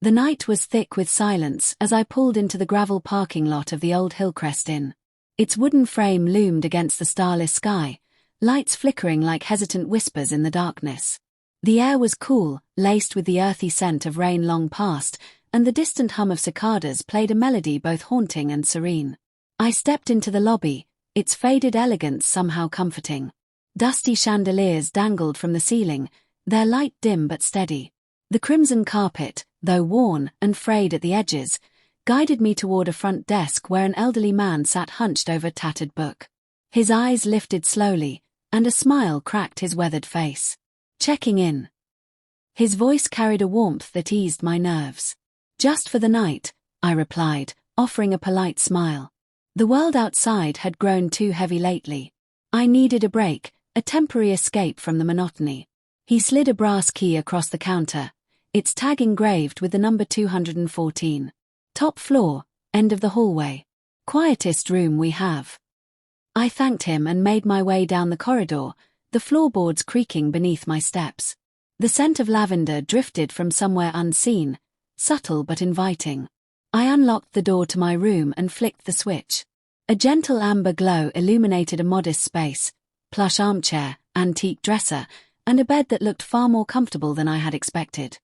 The night was thick with silence as I pulled into the gravel parking lot of the old Hillcrest Inn. Its wooden frame loomed against the starless sky, lights flickering like hesitant whispers in the darkness. The air was cool, laced with the earthy scent of rain long past, and the distant hum of cicadas played a melody both haunting and serene. I stepped into the lobby, its faded elegance somehow comforting. Dusty chandeliers dangled from the ceiling, their light dim but steady. The crimson carpet, though worn and frayed at the edges, guided me toward a front desk where an elderly man sat hunched over a tattered book. His eyes lifted slowly, and a smile cracked his weathered face. "Checking in." His voice carried a warmth that eased my nerves. "Just for the night," I replied, offering a polite smile. The world outside had grown too heavy lately. I needed a break, a temporary escape from the monotony. He slid a brass key across the counter, its tag engraved with the number 214. "Top floor, end of the hallway. Quietest room we have." I thanked him and made my way down the corridor, the floorboards creaking beneath my steps. The scent of lavender drifted from somewhere unseen, subtle but inviting. I unlocked the door to my room and flicked the switch. A gentle amber glow illuminated a modest space, plush armchair, antique dresser, and a bed that looked far more comfortable than I had expected.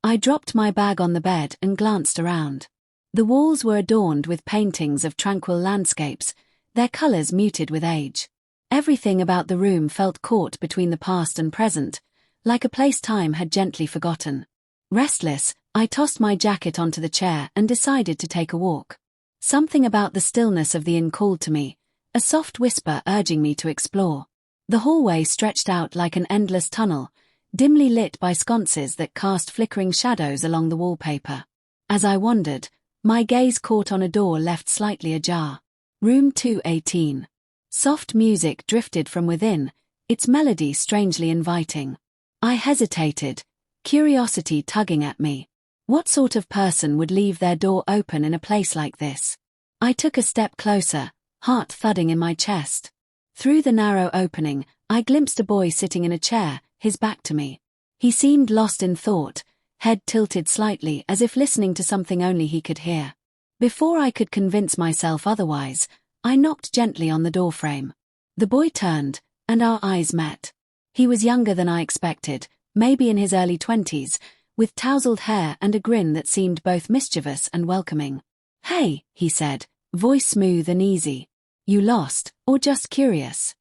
I dropped my bag on the bed and glanced around. The walls were adorned with paintings of tranquil landscapes, their colors muted with age. Everything about the room felt caught between the past and present, like a place time had gently forgotten. Restless, I tossed my jacket onto the chair and decided to take a walk. Something about the stillness of the inn called to me, a soft whisper urging me to explore. The hallway stretched out like an endless tunnel, dimly lit by sconces that cast flickering shadows along the wallpaper. As I wandered, my gaze caught on a door left slightly ajar. Room 218. Soft music drifted from within, its melody strangely inviting. I hesitated, curiosity tugging at me. What sort of person would leave their door open in a place like this? I took a step closer, heart thudding in my chest. Through the narrow opening, I glimpsed a boy sitting in a chair, his back to me. He seemed lost in thought, head tilted slightly as if listening to something only he could hear. Before I could convince myself otherwise, I knocked gently on the doorframe. The boy turned, and our eyes met. He was younger than I expected, maybe in his early 20s, with tousled hair and a grin that seemed both mischievous and welcoming. "Hey," he said, voice smooth and easy. "You lost, or just curious?"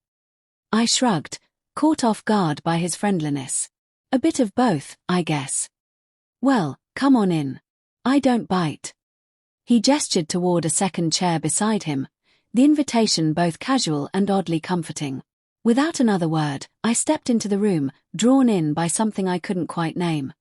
I shrugged, caught off guard by his friendliness. "A bit of both, I guess." "Well, come on in. I don't bite." He gestured toward a second chair beside him, the invitation both casual and oddly comforting. Without another word, I stepped into the room, drawn in by something I couldn't quite name.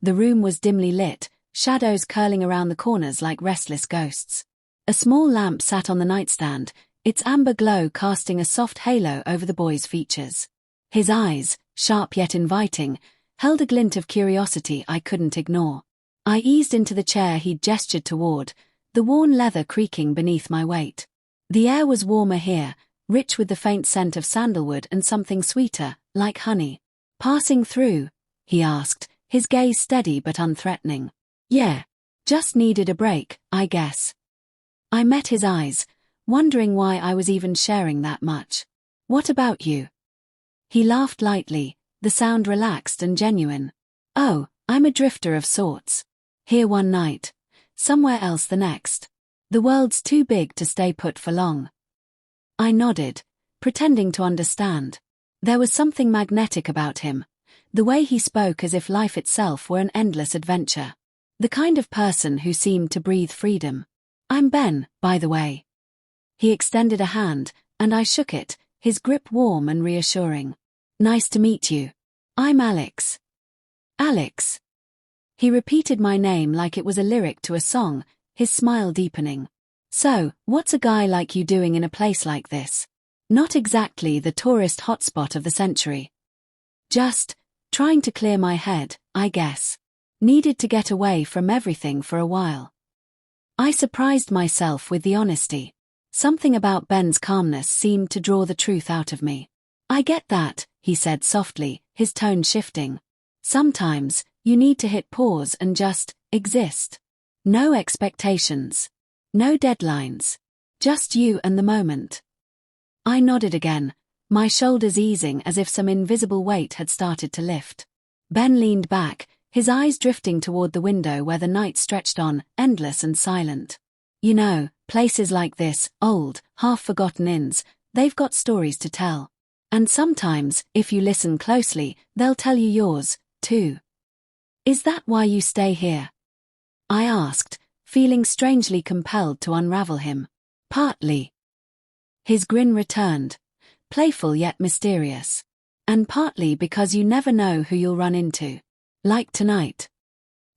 The room was dimly lit, shadows curling around the corners like restless ghosts. A small lamp sat on the nightstand, its amber glow casting a soft halo over the boy's features. His eyes, sharp yet inviting, held a glint of curiosity I couldn't ignore. I eased into the chair he'd gestured toward, the worn leather creaking beneath my weight. The air was warmer here, rich with the faint scent of sandalwood and something sweeter, like honey. "Passing through?" he asked, his gaze steady but unthreatening. "Yeah. Just needed a break, I guess." I met his eyes, wondering why I was even sharing that much. "What about you?" He laughed lightly, the sound relaxed and genuine. "Oh, I'm a drifter of sorts. Here one night, somewhere else the next. The world's too big to stay put for long." I nodded, pretending to understand. There was something magnetic about him, the way he spoke as if life itself were an endless adventure. The kind of person who seemed to breathe freedom. "I'm Ben, by the way." He extended a hand, and I shook it, his grip warm and reassuring. "Nice to meet you. I'm Alex." "Alex." He repeated my name like it was a lyric to a song, his smile deepening. "So, what's a guy like you doing in a place like this? Not exactly the tourist hotspot of the century." "Just trying to clear my head, I guess. Needed to get away from everything for a while." I surprised myself with the honesty. Something about Ben's calmness seemed to draw the truth out of me. "I get that," he said softly, his tone shifting. "Sometimes, you need to hit pause and just exist. No expectations. No deadlines. Just you and the moment. I nodded again, my shoulders easing as if some invisible weight had started to lift. Ben leaned back, his eyes drifting toward the window where the night stretched on, endless and silent. You know, places like this, old, half-forgotten inns, they've got stories to tell. And sometimes, if you listen closely, they'll tell you yours, too. Is that why you stay here? I asked, feeling strangely compelled to unravel him. Partly. His grin returned, playful yet mysterious. And partly because you never know who you'll run into. Like tonight.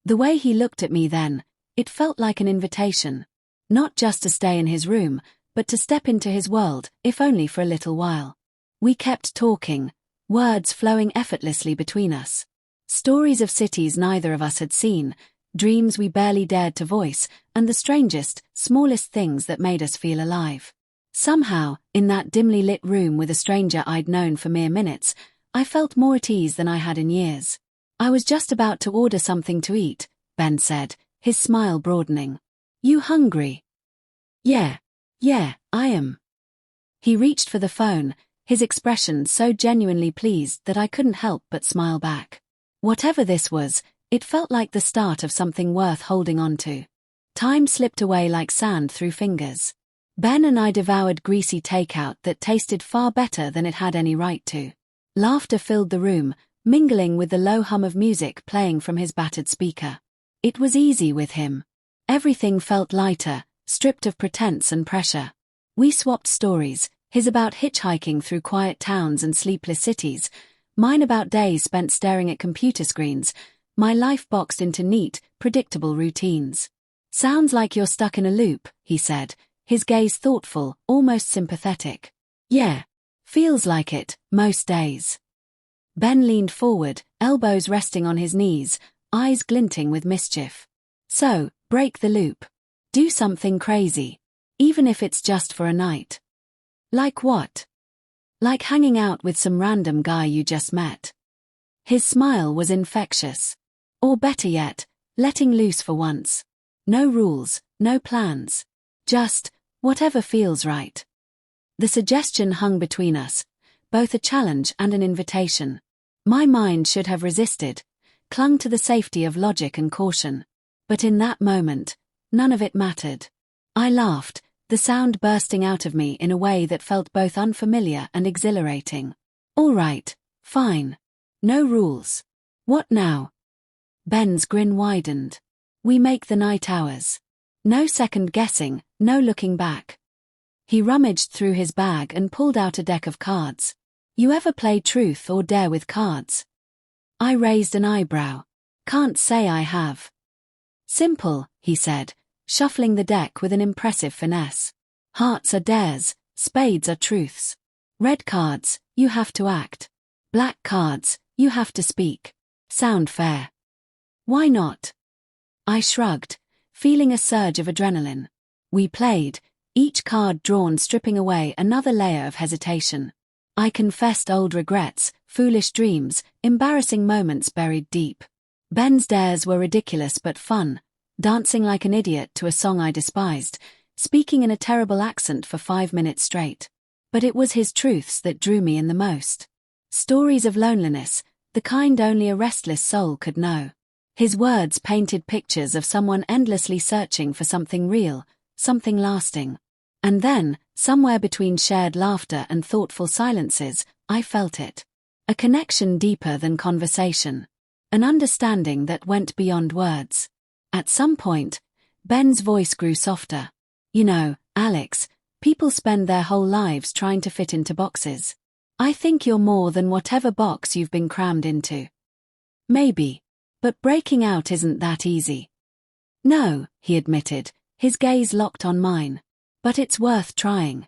The way he looked at me then, it felt like an invitation. Not just to stay in his room, but to step into his world, if only for a little while. We kept talking, words flowing effortlessly between us. Stories of cities neither of us had seen, dreams we barely dared to voice, and the strangest, smallest things that made us feel alive. Somehow, in that dimly lit room with a stranger I'd known for mere minutes, I felt more at ease than I had in years. I was just about to order something to eat, Ben said, his smile broadening. You hungry? Yeah, I am. He reached for the phone, his expression so genuinely pleased that I couldn't help but smile back. Whatever this was, it felt like the start of something worth holding on to. Time slipped away like sand through fingers. Ben and I devoured greasy takeout that tasted far better than it had any right to. Laughter filled the room, mingling with the low hum of music playing from his battered speaker. It was easy with him. Everything felt lighter, stripped of pretense and pressure. We swapped stories, his about hitchhiking through quiet towns and sleepless cities, mine about days spent staring at computer screens, my life boxed into neat, predictable routines. Sounds like you're stuck in a loop, he said, his gaze thoughtful, almost sympathetic. Yeah, feels like it, most days. Ben leaned forward, elbows resting on his knees, eyes glinting with mischief. So, break the loop. Do something crazy. Even if it's just for a night. Like what? Like hanging out with some random guy you just met. His smile was infectious. Or better yet, letting loose for once. No rules, no plans. Just, whatever feels right. The suggestion hung between us, both a challenge and an invitation. My mind should have resisted, clung to the safety of logic and caution. But in that moment, none of it mattered. I laughed, the sound bursting out of me in a way that felt both unfamiliar and exhilarating. All right, fine. No rules. What now? Ben's grin widened. We make the night ours. No second guessing, no looking back. He rummaged through his bag and pulled out a deck of cards. You ever play truth or dare with cards? I raised an eyebrow. Can't say I have. Simple, he said, shuffling the deck with an impressive finesse. Hearts are dares, spades are truths. Red cards, you have to act. Black cards, you have to speak. Sound fair? Why not? I shrugged, feeling a surge of adrenaline. We played, each card drawn stripping away another layer of hesitation. I confessed old regrets, foolish dreams, embarrassing moments buried deep. Ben's dares were ridiculous but fun, dancing like an idiot to a song I despised, speaking in a terrible accent for 5 minutes straight. But it was his truths that drew me in the most. Stories of loneliness, the kind only a restless soul could know. His words painted pictures of someone endlessly searching for something real, something lasting. And then, somewhere between shared laughter and thoughtful silences, I felt it. A connection deeper than conversation. An understanding that went beyond words. At some point, Ben's voice grew softer. You know, Alex, people spend their whole lives trying to fit into boxes. I think you're more than whatever box you've been crammed into. Maybe. But breaking out isn't that easy. No, he admitted, his gaze locked on mine. But it's worth trying.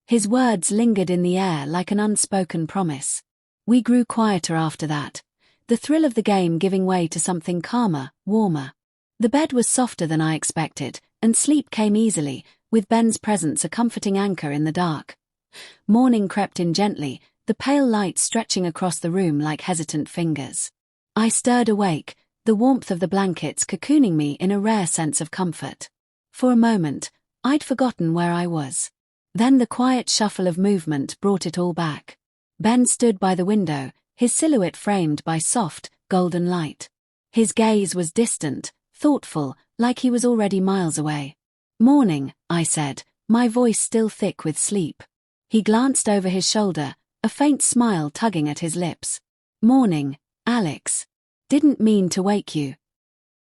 His words lingered in the air like an unspoken promise. We grew quieter after that, the thrill of the game giving way to something calmer, warmer. The bed was softer than I expected, and sleep came easily, with Ben's presence a comforting anchor in the dark. Morning crept in gently, the pale light stretching across the room like hesitant fingers. I stirred awake, the warmth of the blankets cocooning me in a rare sense of comfort. For a moment, I'd forgotten where I was. Then the quiet shuffle of movement brought it all back. Ben stood by the window, his silhouette framed by soft, golden light. His gaze was distant, thoughtful, like he was already miles away. "Morning," I said, my voice still thick with sleep. He glanced over his shoulder, a faint smile tugging at his lips. "Morning, Alex. Didn't mean to wake you."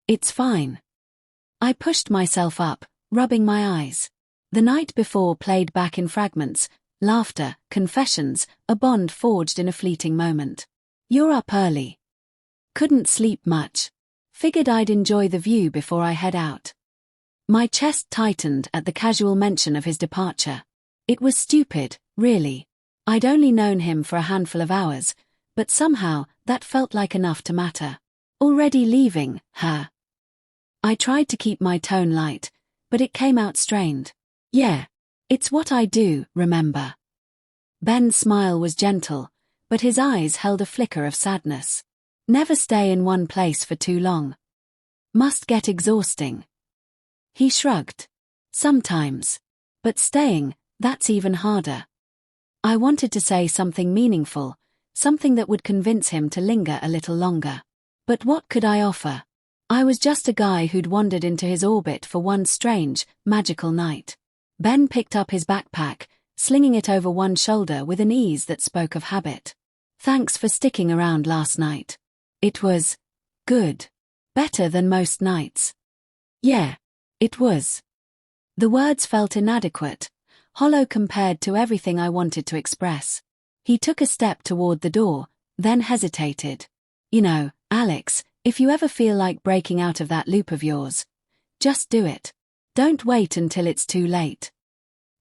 "It's fine." I pushed myself up, rubbing my eyes. The night before played back in fragments, laughter, confessions, a bond forged in a fleeting moment. "You're up early." "Couldn't sleep much. Figured I'd enjoy the view before I head out." My chest tightened at the casual mention of his departure. It was stupid, really. I'd only known him for a handful of hours, but somehow that felt like enough to matter. Already leaving, huh? I tried to keep my tone light, but it came out strained. "Yeah, it's what I do, remember." Ben's smile was gentle, but his eyes held a flicker of sadness. "Never stay in one place for too long. Must get exhausting." He shrugged. "Sometimes. But staying, that's even harder." I wanted to say something meaningful, something that would convince him to linger a little longer. But what could I offer? I was just a guy who'd wandered into his orbit for one strange, magical night. Ben picked up his backpack, slinging it over one shoulder with an ease that spoke of habit. "Thanks for sticking around last night. It was good. Better than most nights." "Yeah, it was." The words felt inadequate, hollow compared to everything I wanted to express. He took a step toward the door, then hesitated. "You know, Alex, if you ever feel like breaking out of that loop of yours, just do it. Don't wait until it's too late."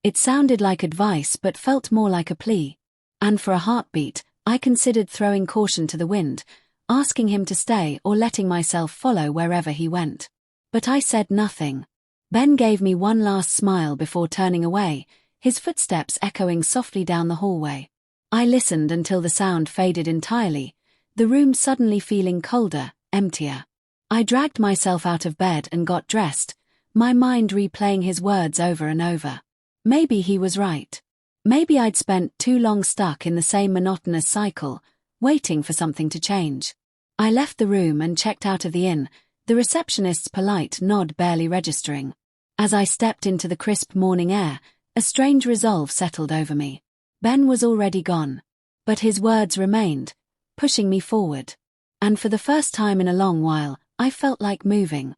It sounded like advice but felt more like a plea. And for a heartbeat, I considered throwing caution to the wind, asking him to stay or letting myself follow wherever he went. But I said nothing. Ben gave me one last smile before turning away, his footsteps echoing softly down the hallway. I listened until the sound faded entirely, the room suddenly feeling colder, emptier. I dragged myself out of bed and got dressed, my mind replaying his words over and over. Maybe he was right. Maybe I'd spent too long stuck in the same monotonous cycle, waiting for something to change. I left the room and checked out of the inn, the receptionist's polite nod barely registering. As I stepped into the crisp morning air, a strange resolve settled over me. Ben was already gone. But his words remained, pushing me forward. And for the first time in a long while, I felt like moving.